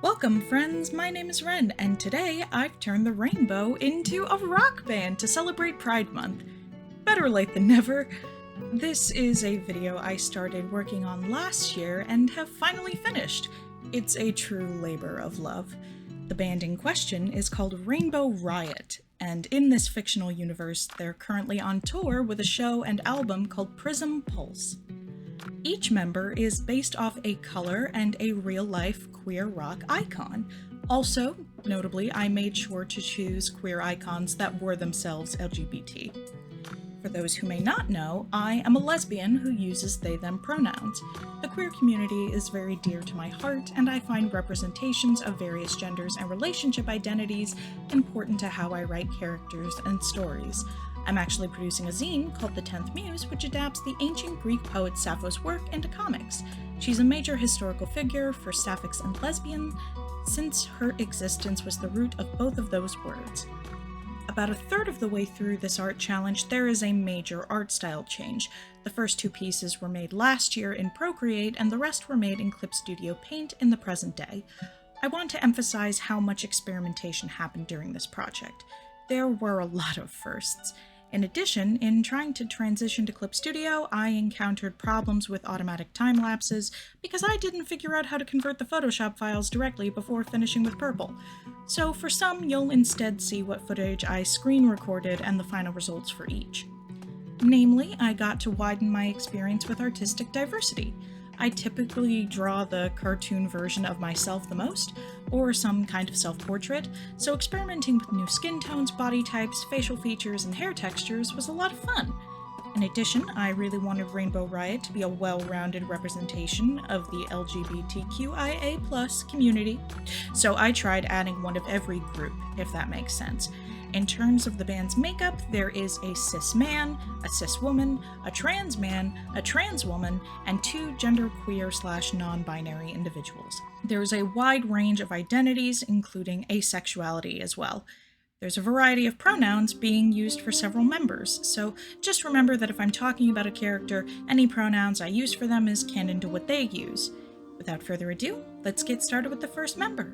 Welcome friends, my name is Wren, and today I've turned the rainbow into a rock band to celebrate Pride Month. Better late than never. This is a video I started working on last year and have finally finished. It's a true labor of love. The band in question is called Rainbow Riot, and in this fictional universe they're currently on tour with a show and album called Prism Pulse. Each member is based off a color and a real-life queer rock icon. Also, notably, I made sure to choose queer icons that were themselves LGBT. For those who may not know, I am a lesbian who uses they/them pronouns. The queer community is very dear to my heart, and I find representations of various genders and relationship identities important to how I write characters and stories. I'm actually producing a zine called The 10th Muse, which adapts the ancient Greek poet Sappho's work into comics. She's a major historical figure for sapphics and lesbians, since her existence was the root of both of those words. About a third of the way through this art challenge, there is a major art style change. The first two pieces were made last year in Procreate, and the rest were made in Clip Studio Paint in the present day. I want to emphasize how much experimentation happened during this project. There were a lot of firsts. In addition, in trying to transition to Clip Studio, I encountered problems with automatic time lapses because I didn't figure out how to convert the Photoshop files directly before finishing with purple. So for some, you'll instead see what footage I screen recorded and the final results for each. Namely, I got to widen my experience with artistic diversity. I typically draw the cartoon version of myself the most, or some kind of self-portrait, so experimenting with new skin tones, body types, facial features, and hair textures was a lot of fun. In addition, I really wanted Rainbow Riot to be a well-rounded representation of the LGBTQIA+ community, so I tried adding one of every group, if that makes sense. In terms of the band's makeup, there is a cis man, a cis woman, a trans man, a trans woman, and two genderqueer / non-binary individuals. There is a wide range of identities, including asexuality as well. There's a variety of pronouns being used for several members, so just remember that if I'm talking about a character, any pronouns I use for them is canon to what they use. Without further ado, let's get started with the first member.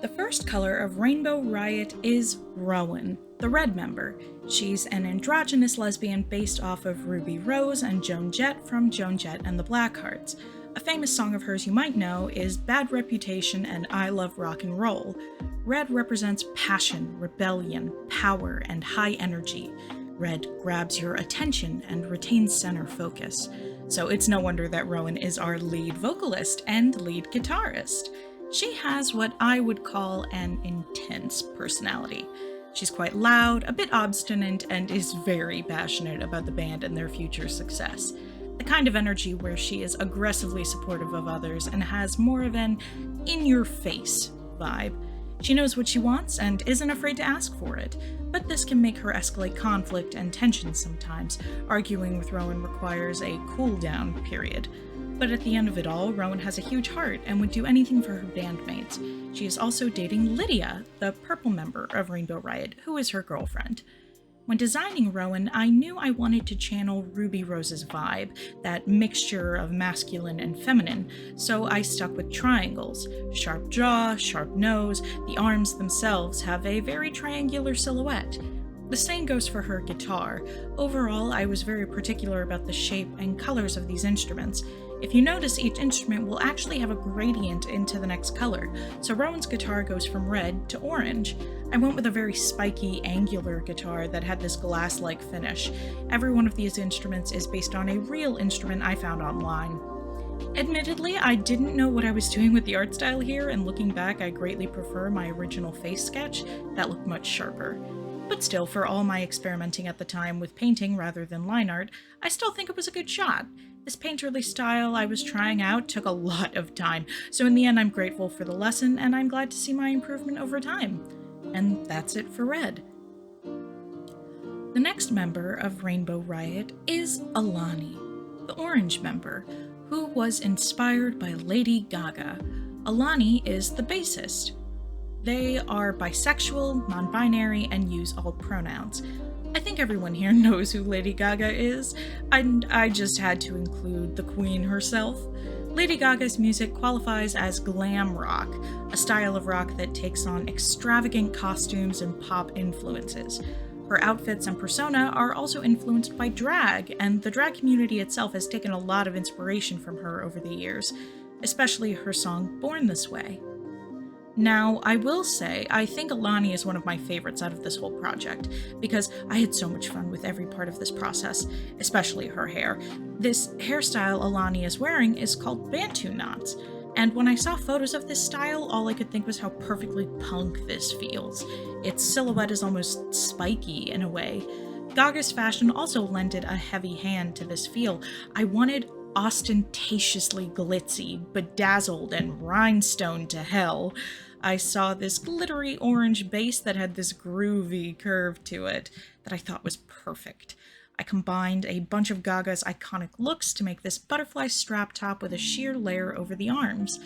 The first color of Rainbow Riot is Rowan, the red member. She's an androgynous lesbian based off of Ruby Rose and Joan Jett from Joan Jett and the Blackhearts. A famous song of hers you might know is Bad Reputation and I Love Rock and Roll. Red represents passion, rebellion, power, and high energy. Red grabs your attention and retains center focus. So it's no wonder that Rowan is our lead vocalist and lead guitarist. She has what I would call an intense personality. She's quite loud, a bit obstinate, and is very passionate about the band and their future success. The kind of energy where she is aggressively supportive of others and has more of an in-your-face vibe. She knows what she wants and isn't afraid to ask for it, but this can make her escalate conflict and tension sometimes. Arguing with Rowan requires a cool-down period. But at the end of it all, Rowan has a huge heart and would do anything for her bandmates. She is also dating Lydia, the purple member of Rainbow Riot, who is her girlfriend. When designing Rowan, I knew I wanted to channel Ruby Rose's vibe, that mixture of masculine and feminine, so I stuck with triangles. Sharp jaw, sharp nose, the arms themselves have a very triangular silhouette. The same goes for her guitar. Overall, I was very particular about the shape and colors of these instruments. If you notice, each instrument will actually have a gradient into the next color, so Rowan's guitar goes from red to orange. I went with a very spiky, angular guitar that had this glass-like finish. Every one of these instruments is based on a real instrument I found online. Admittedly, I didn't know what I was doing with the art style here, and looking back, I greatly prefer my original face sketch that looked much sharper. But still, for all my experimenting at the time with painting rather than line art, I still think it was a good shot. This painterly style I was trying out took a lot of time, so in the end I'm grateful for the lesson and I'm glad to see my improvement over time. And that's it for Red. The next member of Rainbow Riot is Alani, the orange member, who was inspired by Lady Gaga. Alani is the bassist. They are bisexual, non-binary, and use all pronouns. I think everyone here knows who Lady Gaga is, and I just had to include the Queen herself. Lady Gaga's music qualifies as glam rock, a style of rock that takes on extravagant costumes and pop influences. Her outfits and persona are also influenced by drag, and the drag community itself has taken a lot of inspiration from her over the years, especially her song Born This Way. Now, I will say, I think Alani is one of my favorites out of this whole project, because I had so much fun with every part of this process, especially her hair. This hairstyle Alani is wearing is called Bantu knots, and when I saw photos of this style, all I could think was how perfectly punk this feels. Its silhouette is almost spiky in a way. Gaga's fashion also lended a heavy hand to this feel. I wanted ostentatiously glitzy, bedazzled, and rhinestone to hell. I saw this glittery orange base that had this groovy curve to it that I thought was perfect. I combined a bunch of Gaga's iconic looks to make this butterfly strap top with a sheer layer over the arms.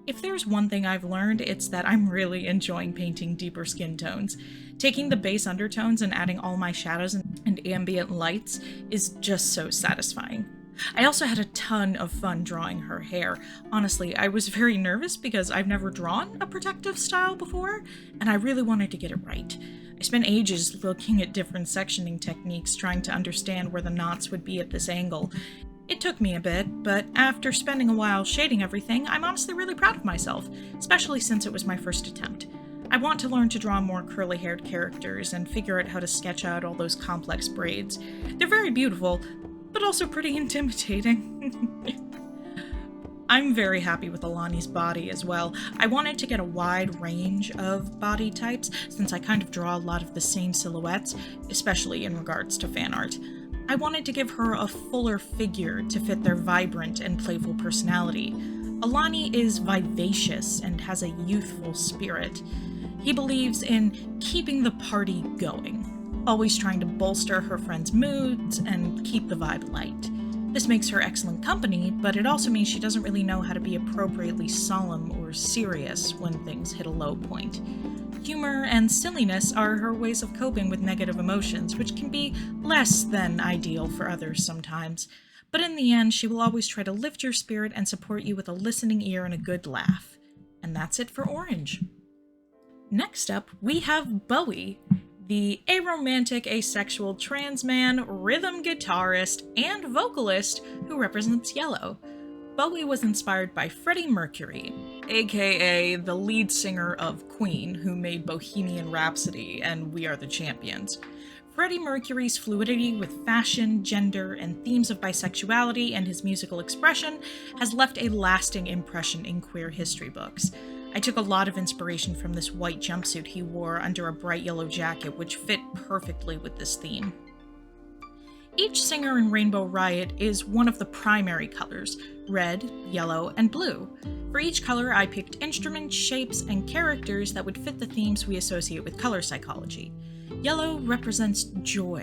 If there's one thing I've learned, it's that I'm really enjoying painting deeper skin tones. Taking the base undertones and adding all my shadows and ambient lights is just so satisfying. I also had a ton of fun drawing her hair. Honestly, I was very nervous because I've never drawn a protective style before, and I really wanted to get it right. I spent ages looking at different sectioning techniques trying to understand where the knots would be at this angle. It took me a bit, but after spending a while shading everything, I'm honestly really proud of myself, especially since it was my first attempt. I want to learn to draw more curly-haired characters and figure out how to sketch out all those complex braids. They're very beautiful, but also pretty intimidating. I'm very happy with Alani's body as well. I wanted to get a wide range of body types since I kind of draw a lot of the same silhouettes, especially in regards to fan art. I wanted to give her a fuller figure to fit their vibrant and playful personality. Alani is vivacious and has a youthful spirit. He believes in keeping the party going, always trying to bolster her friends' moods and keep the vibe light. This makes her excellent company, but it also means she doesn't really know how to be appropriately solemn or serious when things hit a low point. Humor and silliness are her ways of coping with negative emotions, which can be less than ideal for others sometimes. But in the end, she will always try to lift your spirit and support you with a listening ear and a good laugh. And that's it for Orange. Next up, we have Bowie, the aromantic, asexual trans man, rhythm guitarist, and vocalist who represents Yellow. Bowie was inspired by Freddie Mercury, aka the lead singer of Queen, who made Bohemian Rhapsody and We Are the Champions. Freddie Mercury's fluidity with fashion, gender, and themes of bisexuality and his musical expression has left a lasting impression in queer history books. I took a lot of inspiration from this white jumpsuit he wore under a bright yellow jacket, which fit perfectly with this theme. Each singer in Rainbow Riot is one of the primary colors: red, yellow, and blue. For each color, I picked instruments, shapes, and characters that would fit the themes we associate with color psychology. Yellow represents joy,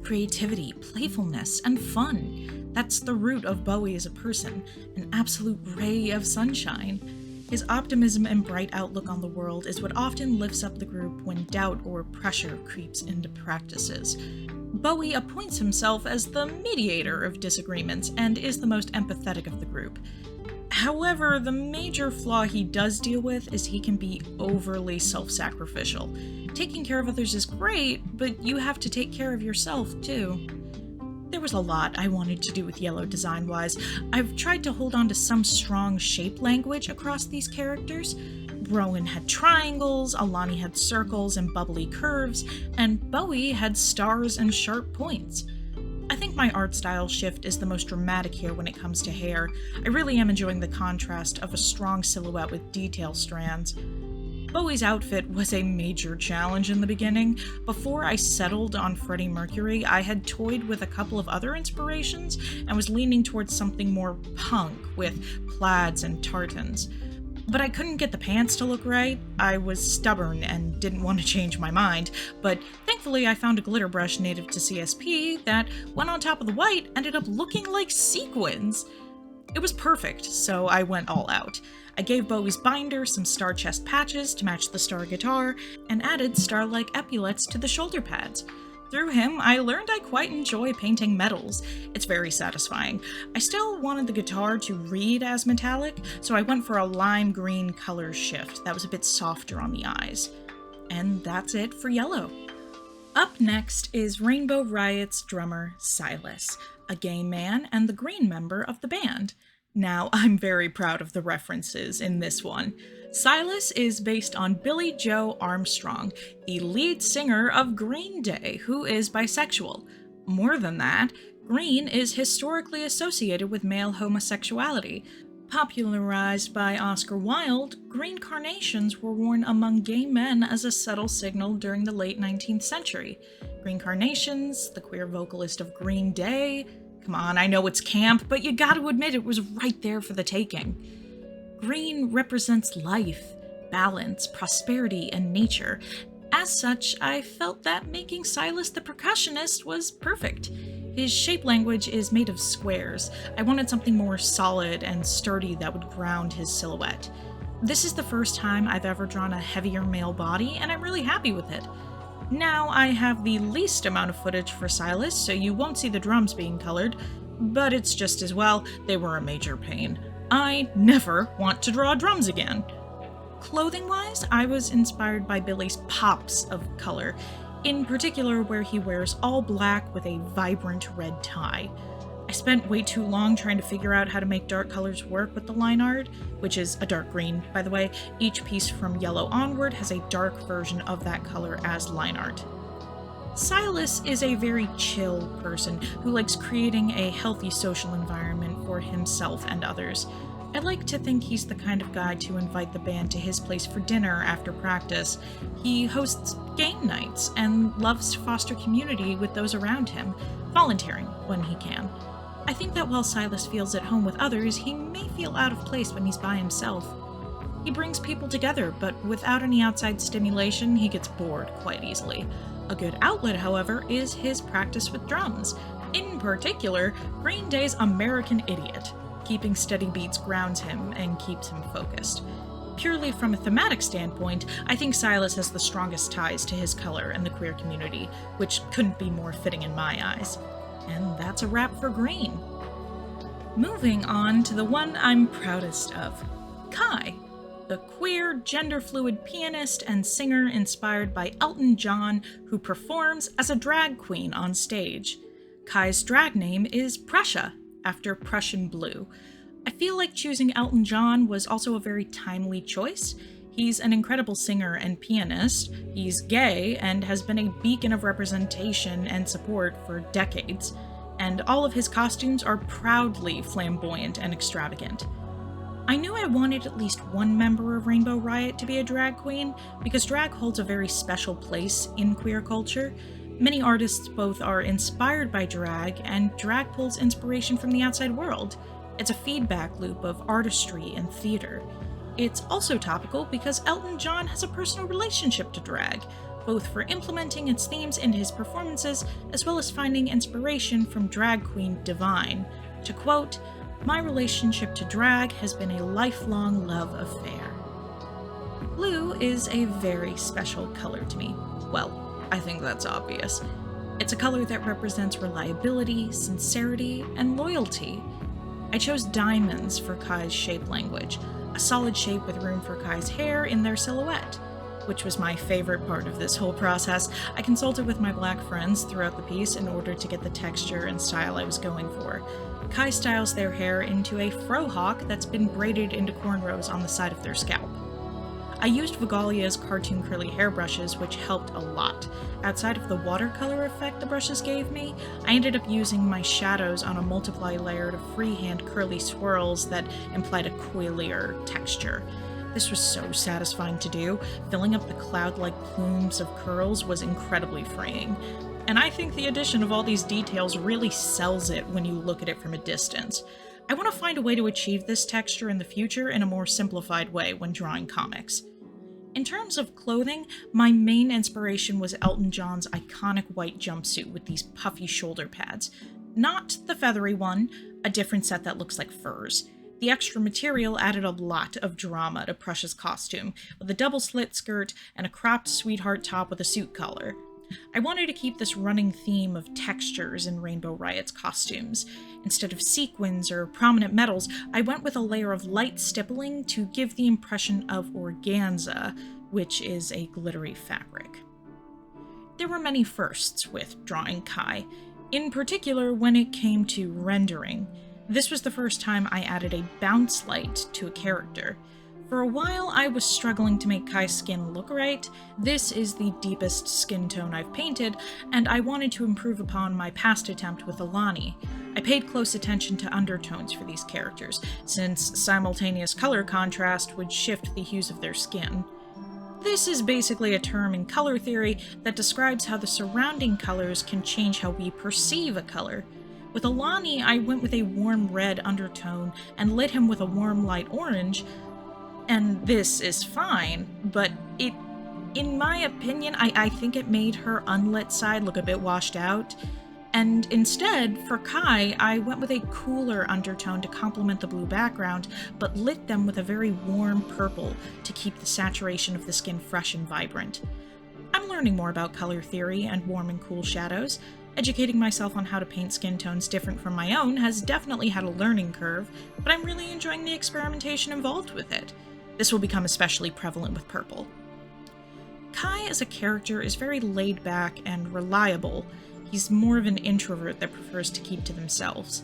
creativity, playfulness, and fun. That's the root of Bowie as a person, an absolute ray of sunshine. His optimism and bright outlook on the world is what often lifts up the group when doubt or pressure creeps into practices. Bowie appoints himself as the mediator of disagreements and is the most empathetic of the group. However, the major flaw he does deal with is he can be overly self-sacrificial. Taking care of others is great, but you have to take care of yourself too. There was a lot I wanted to do with Yellow design-wise. I've tried to hold on to some strong shape language across these characters. Rowan had triangles, Alani had circles and bubbly curves, and Bowie had stars and sharp points. I think my art style shift is the most dramatic here when it comes to hair. I really am enjoying the contrast of a strong silhouette with detail strands. Bowie's outfit was a major challenge in the beginning. Before I settled on Freddie Mercury, I had toyed with a couple of other inspirations and was leaning towards something more punk with plaids and tartans. But I couldn't get the pants to look right. I was stubborn and didn't want to change my mind, but thankfully I found a glitter brush native to CSP that went on top of the white ended up looking like sequins. It was perfect, so I went all out. I gave Bowie's binder some star chest patches to match the star guitar, and added star-like epaulets to the shoulder pads. Through him, I learned I quite enjoy painting metals. It's very satisfying. I still wanted the guitar to read as metallic, so I went for a lime green color shift that was a bit softer on the eyes. And that's it for yellow. Up next is Rainbow Riot's drummer Silas, a gay man and the green member of the band. Now, I'm very proud of the references in this one. Silas is based on Billy Joe Armstrong, the lead singer of Green Day, who is bisexual. More than that, green is historically associated with male homosexuality. Popularized by Oscar Wilde, green carnations were worn among gay men as a subtle signal during the late 19th century. Green carnations, the queer vocalist of Green Day. Come on, I know it's camp, but you gotta admit it was right there for the taking. Green represents life, balance, prosperity, and nature. As such, I felt that making Silas the percussionist was perfect. His shape language is made of squares. I wanted something more solid and sturdy that would ground his silhouette. This is the first time I've ever drawn a heavier male body, and I'm really happy with it. Now I have the least amount of footage for Silas, so you won't see the drums being colored, but it's just as well, they were a major pain. I never want to draw drums again. Clothing-wise, I was inspired by Billy's pops of color, in particular where he wears all black with a vibrant red tie. I spent way too long trying to figure out how to make dark colors work with the line art, which is a dark green, by the way. Each piece from yellow onward has a dark version of that color as line art. Silas is a very chill person who likes creating a healthy social environment for himself and others. I like to think he's the kind of guy to invite the band to his place for dinner after practice. He hosts game nights and loves to foster community with those around him, volunteering when he can. I think that while Silas feels at home with others, he may feel out of place when he's by himself. He brings people together, but without any outside stimulation, he gets bored quite easily. A good outlet, however, is his practice with drums. In particular, Green Day's American Idiot. Keeping steady beats grounds him and keeps him focused. Purely from a thematic standpoint, I think Silas has the strongest ties to his color and the queer community, which couldn't be more fitting in my eyes. And that's a wrap for Green. Moving on to the one I'm proudest of, Kai, the queer, gender-fluid pianist and singer inspired by Elton John, who performs as a drag queen on stage. Kai's drag name is Prussia, after Prussian blue. I feel like choosing Elton John was also a very timely choice. He's an incredible singer and pianist, he's gay, and has been a beacon of representation and support for decades, and all of his costumes are proudly flamboyant and extravagant. I knew I wanted at least one member of Rainbow Riot to be a drag queen, because drag holds a very special place in queer culture. Many artists both are inspired by drag, and drag pulls inspiration from the outside world. It's a feedback loop of artistry and theater. It's also topical because Elton John has a personal relationship to drag, both for implementing its themes into his performances, as well as finding inspiration from drag queen Divine. To quote, "My relationship to drag has been a lifelong love affair." Blue is a very special color to me. Well, I think that's obvious. It's a color that represents reliability, sincerity, and loyalty. I chose diamonds for Kai's shape language, a solid shape with room for Kai's hair in their silhouette, which was my favorite part of this whole process. I consulted with my black friends throughout the piece in order to get the texture and style I was going for. Kai styles their hair into a frohawk that's been braided into cornrows on the side of their scalp. I used Vigalia's cartoon curly hairbrushes, which helped a lot. Outside of the watercolor effect the brushes gave me, I ended up using my shadows on a multiply layer of freehand curly swirls that implied a coilier texture. This was so satisfying to do. Filling up the cloud-like plumes of curls was incredibly freeing. And I think the addition of all these details really sells it when you look at it from a distance. I want to find a way to achieve this texture in the future in a more simplified way when drawing comics. In terms of clothing, my main inspiration was Elton John's iconic white jumpsuit with these puffy shoulder pads. Not the feathery one, a different set that looks like furs. The extra material added a lot of drama to Prussia's costume, with a double slit skirt and a cropped sweetheart top with a suit collar. I wanted to keep this running theme of textures in Rainbow Riot's costumes. Instead of sequins or prominent metals, I went with a layer of light stippling to give the impression of organza, which is a glittery fabric. There were many firsts with drawing Kai, in particular when it came to rendering. This was the first time I added a bounce light to a character. For a while, I was struggling to make Kai's skin look right. This is the deepest skin tone I've painted, and I wanted to improve upon my past attempt with Alani. I paid close attention to undertones for these characters, since simultaneous color contrast would shift the hues of their skin. This is basically a term in color theory that describes how the surrounding colors can change how we perceive a color. With Alani, I went with a warm red undertone and lit him with a warm light orange, and this is fine, but in my opinion, I think it made her unlit side look a bit washed out. And instead, for Kai, I went with a cooler undertone to complement the blue background, but lit them with a very warm purple to keep the saturation of the skin fresh and vibrant. I'm learning more about color theory and warm and cool shadows. Educating myself on how to paint skin tones different from my own has definitely had a learning curve, but I'm really enjoying the experimentation involved with it. This will become especially prevalent with purple. Kai as a character is very laid back and reliable. He's more of an introvert that prefers to keep to themselves.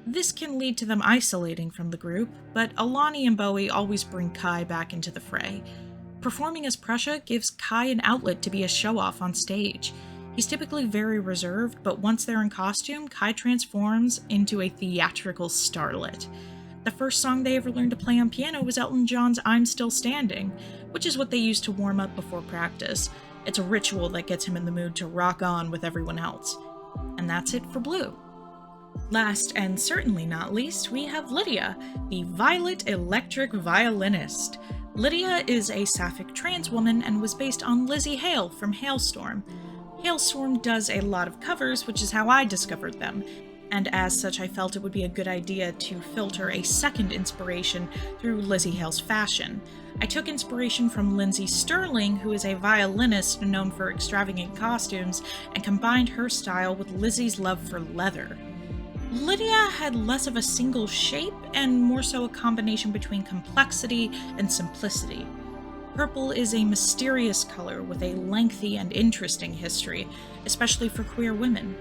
This can lead to them isolating from the group, but Alani and Bowie always bring Kai back into the fray. Performing as Prussia gives Kai an outlet to be a show-off on stage. He's typically very reserved, but once they're in costume, Kai transforms into a theatrical starlet. The first song they ever learned to play on piano was Elton John's I'm Still Standing, which is what they use to warm up before practice. It's a ritual that gets him in the mood to rock on with everyone else. And that's it for Blue. Last and certainly not least, we have Lydia, the Violet Electric Violinist. Lydia is a sapphic trans woman and was based on Lizzie Hale from Hailstorm. Hailstorm does a lot of covers, which is how I discovered them, and as such I felt it would be a good idea to filter a second inspiration through Lizzie Hale's fashion. I took inspiration from Lindsay Sterling, who is a violinist known for extravagant costumes, and combined her style with Lizzie's love for leather. Lydia had less of a single shape and more so a combination between complexity and simplicity. Purple is a mysterious color with a lengthy and interesting history, especially for queer women.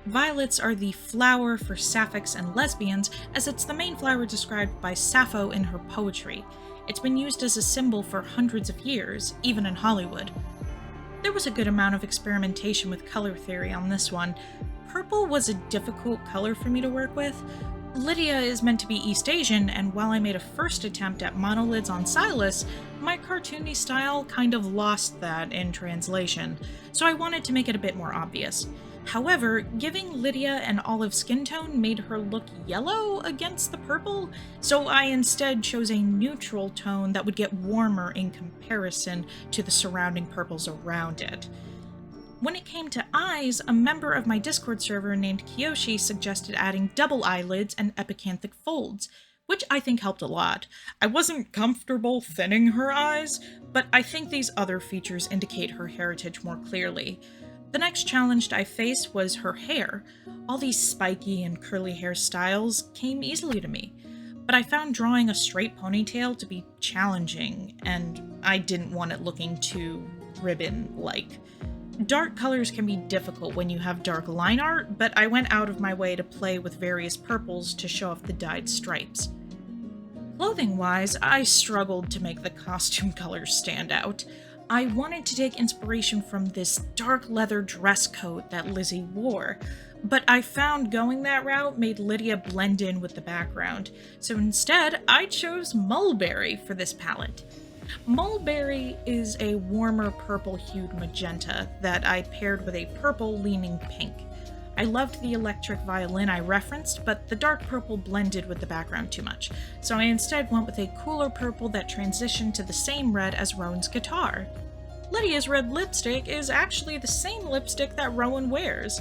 Violets are the flower for sapphics and lesbians, as it's the main flower described by Sappho in her poetry. It's been used as a symbol for hundreds of years, even in Hollywood. There was a good amount of experimentation with color theory on this one. Purple was a difficult color for me to work with. Lydia is meant to be East Asian, and while I made a first attempt at monolids on Silas, my cartoony style kind of lost that in translation, so I wanted to make it a bit more obvious. However, giving Lydia an olive skin tone made her look yellow against the purple, so I instead chose a neutral tone that would get warmer in comparison to the surrounding purples around it. When it came to eyes, a member of my Discord server named Kiyoshi suggested adding double eyelids and epicanthic folds, which I think helped a lot. I wasn't comfortable thinning her eyes, but I think these other features indicate her heritage more clearly. The next challenge I faced was her hair. All these spiky and curly hairstyles came easily to me, but I found drawing a straight ponytail to be challenging, and I didn't want it looking too ribbon-like. Dark colors can be difficult when you have dark line art, but I went out of my way to play with various purples to show off the dyed stripes. Clothing-wise, I struggled to make the costume colors stand out. I wanted to take inspiration from this dark leather dress coat that Lizzie wore, but I found going that route made Lydia blend in with the background, so instead I chose Mulberry for this palette. Mulberry is a warmer purple-hued magenta that I paired with a purple-leaning pink. I loved the electric violin I referenced, but the dark purple blended with the background too much, so I instead went with a cooler purple that transitioned to the same red as Rowan's guitar. Lydia's red lipstick is actually the same lipstick that Rowan wears,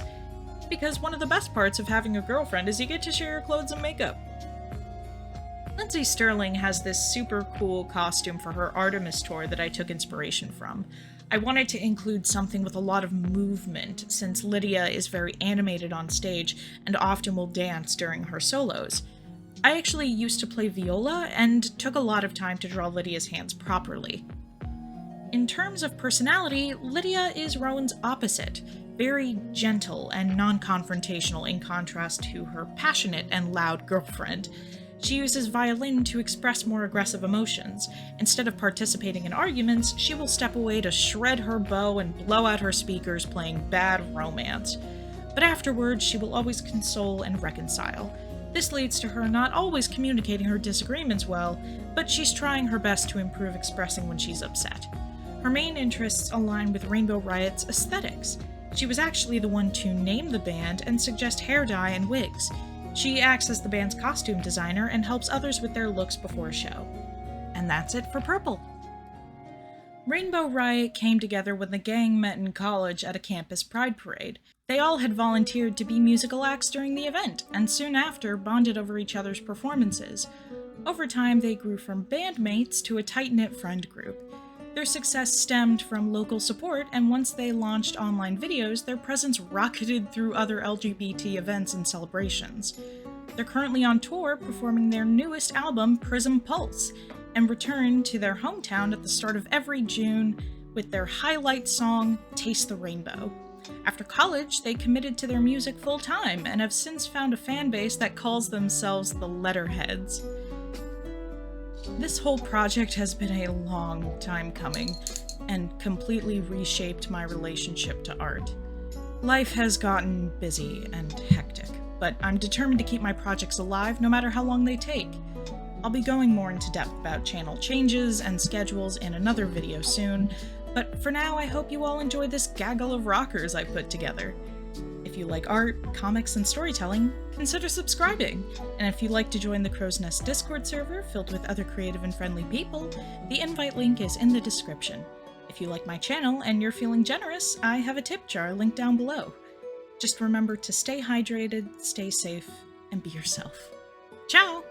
because one of the best parts of having a girlfriend is you get to share your clothes and makeup. Let's Lindsay Sterling has this super cool costume for her Artemis tour that I took inspiration from. I wanted to include something with a lot of movement, since Lydia is very animated on stage and often will dance during her solos. I actually used to play viola and took a lot of time to draw Lydia's hands properly. In terms of personality, Lydia is Rowan's opposite, very gentle and non-confrontational in contrast to her passionate and loud girlfriend. She uses violin to express more aggressive emotions. Instead of participating in arguments, she will step away to shred her bow and blow out her speakers playing bad romance. But afterwards, she will always console and reconcile. This leads to her not always communicating her disagreements well, but she's trying her best to improve expressing when she's upset. Her main interests align with Rainbow Riot's aesthetics. She was actually the one to name the band and suggest hair dye and wigs. She acts as the band's costume designer and helps others with their looks before a show. And that's it for Purple. Rainbow Riot came together when the gang met in college at a campus pride parade. They all had volunteered to be musical acts during the event, and soon after bonded over each other's performances. Over time, they grew from bandmates to a tight-knit friend group. Their success stemmed from local support, and once they launched online videos, their presence rocketed through other LGBT events and celebrations. They're currently on tour performing their newest album, Prism Pulse, and return to their hometown at the start of every June with their highlight song, Taste the Rainbow. After college, they committed to their music full-time and have since found a fan base that calls themselves the Letterheads. This whole project has been a long time coming and completely reshaped my relationship to art. Life has gotten busy and hectic, but I'm determined to keep my projects alive no matter how long they take. I'll be going more into depth about channel changes and schedules in another video soon, but for now I hope you all enjoy this gaggle of rockers I put together. If you like art, comics, and storytelling, consider subscribing. And if you'd like to join the Crow's Nest Discord server filled with other creative and friendly people, the invite link is in the description. If you like my channel and you're feeling generous, I have a tip jar linked down below. Just remember to stay hydrated, stay safe, and be yourself. Ciao!